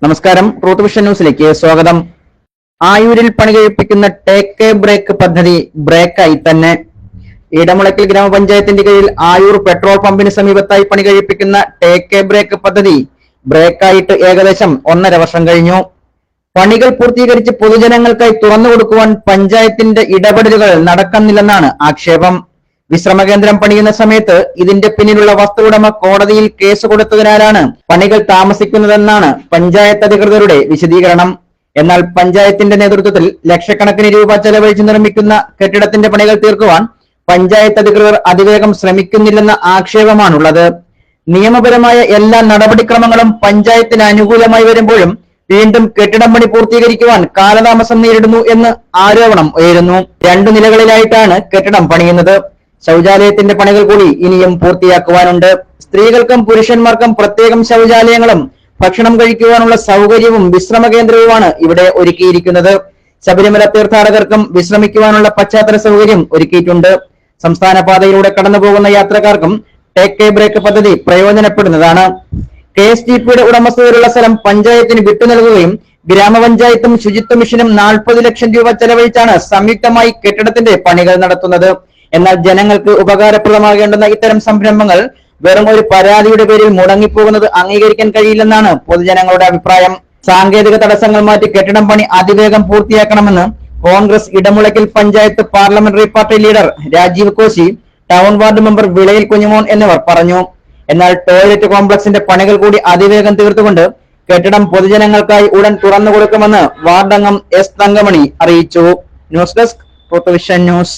നമസ്കാരം. Truth vision ന്യൂസിലേക്ക് സ്വാഗതം. ആയൂരിൽ പണി കഴിപ്പിക്കുന്ന ടേക്ക് എ ബ്രേക്ക് പദ്ധതി ബ്രേക്കായി തന്നെ. ഇടമുളയ്ക്കൽ ഗ്രാമപഞ്ചായത്തിന്റെ കീഴിൽ ആയൂർ പെട്രോൾ പമ്പിന് സമീപത്തായി പണി കഴിപ്പിക്കുന്ന ടേക്ക് എ ബ്രേക്ക് പദ്ധതി ബ്രേക്കായിട്ട് ഏകദേശം 1.5 വർഷം കഴിഞ്ഞു. പണികൾ പൂർത്തീകരിച്ച് പൊതുജനങ്ങൾക്കായി തുറന്നു കൊടുക്കുവാൻ പഞ്ചായത്തിന്റെ ഇടപെടലുകൾ നടക്കുന്നില്ലെന്നാണ് ആക്ഷേപം. വിശ്രമകേന്ദ്രം പണിയുന്ന സമയത്ത് ഇതിന്റെ പിന്നിലുള്ള വസ്തുവുടമ കോടതിയിൽ കേസ് കൊടുത്തതിനാലാണ് പണികൾ താമസിക്കുന്നതെന്നാണ് പഞ്ചായത്ത് അധികൃതരുടെ വിശദീകരണം. എന്നാൽ പഞ്ചായത്തിന്റെ നേതൃത്വത്തിൽ ലക്ഷക്കണക്കിന് രൂപ ചെലവഴിച്ച് നിർമ്മിക്കുന്ന കെട്ടിടത്തിന്റെ പണികൾ തീർക്കുവാൻ പഞ്ചായത്ത് അധികൃതർ അതിവേഗം ശ്രമിക്കുന്നില്ലെന്ന ആക്ഷേപമാണുള്ളത്. നിയമപരമായ എല്ലാ നടപടിക്രമങ്ങളും പഞ്ചായത്തിന് അനുകൂലമായി വരുമ്പോഴും വീണ്ടും കെട്ടിടം പണി പൂർത്തീകരിക്കുവാൻ കാലതാമസം നേരിടുന്നു എന്ന് ആരോപണം ഉയരുന്നു. 2 നിലകളിലായിട്ടാണ് കെട്ടിടം പണിയുന്നത്. ശൗചാലയത്തിന്റെ പണികൾ കൂടി ഇനിയും പൂർത്തിയാക്കുവാനുണ്ട്. സ്ത്രീകൾക്കും പുരുഷന്മാർക്കും പ്രത്യേകം ശൗചാലയങ്ങളും ഭക്ഷണം കഴിക്കുവാനുള്ള സൗകര്യവും വിശ്രമ കേന്ദ്രവുമാണ് ഇവിടെ ഒരുക്കിയിരിക്കുന്നത്. ശബരിമല തീർത്ഥാടകർക്കും വിശ്രമിക്കുവാനുള്ള പശ്ചാത്തല സൗകര്യം ഒരുക്കിയിട്ടുണ്ട്. സംസ്ഥാന പാതയിലൂടെ കടന്നുപോകുന്ന യാത്രക്കാർക്കും ടേക്ക് എ ബ്രേക്ക് പദ്ധതി പ്രയോജനപ്പെടുന്നതാണ്. KSTPയുടെ ഉടമസ്ഥതയിലുള്ള സ്ഥലം പഞ്ചായത്തിന് വിട്ടു നൽകുകയും ഗ്രാമപഞ്ചായത്തും ശുചിത്വ മിഷനും 40 ലക്ഷം രൂപ ചെലവഴിച്ചാണ് സംയുക്തമായി കെട്ടിടത്തിന്റെ പണികൾ നടത്തുന്നത്. എന്നാൽ ജനങ്ങൾക്ക് ഉപകാരപ്രദമാകേണ്ടുന്ന ഇത്തരം സംരംഭങ്ങൾ വെറും ഒരു പരാതിയുടെ പേരിൽ മുടങ്ങിപ്പോകുന്നത് അംഗീകരിക്കാൻ കഴിയില്ലെന്നാണ് പൊതുജനങ്ങളുടെ അഭിപ്രായം. സാങ്കേതിക തടസ്സങ്ങൾ മാറ്റി കെട്ടിടം പണി അതിവേഗം പൂർത്തിയാക്കണമെന്ന് Congress Edamulakkal panchayat parliamentary party leader Rajeev Koshy, town ward member Vilayil Kunjumon എന്നിവർ പറഞ്ഞു. എന്നാൽ ടോയ്ലറ്റ് കോംപ്ലക്സിന്റെ പണികൾ കൂടി അതിവേഗം തീർത്തുകൊണ്ട് കെട്ടിടം പൊതുജനങ്ങൾക്കായി ഉടൻ തുറന്നു കൊടുക്കുമെന്ന് വാർഡംഗം S തങ്കമണി അറിയിച്ചു. News desk truth vision news.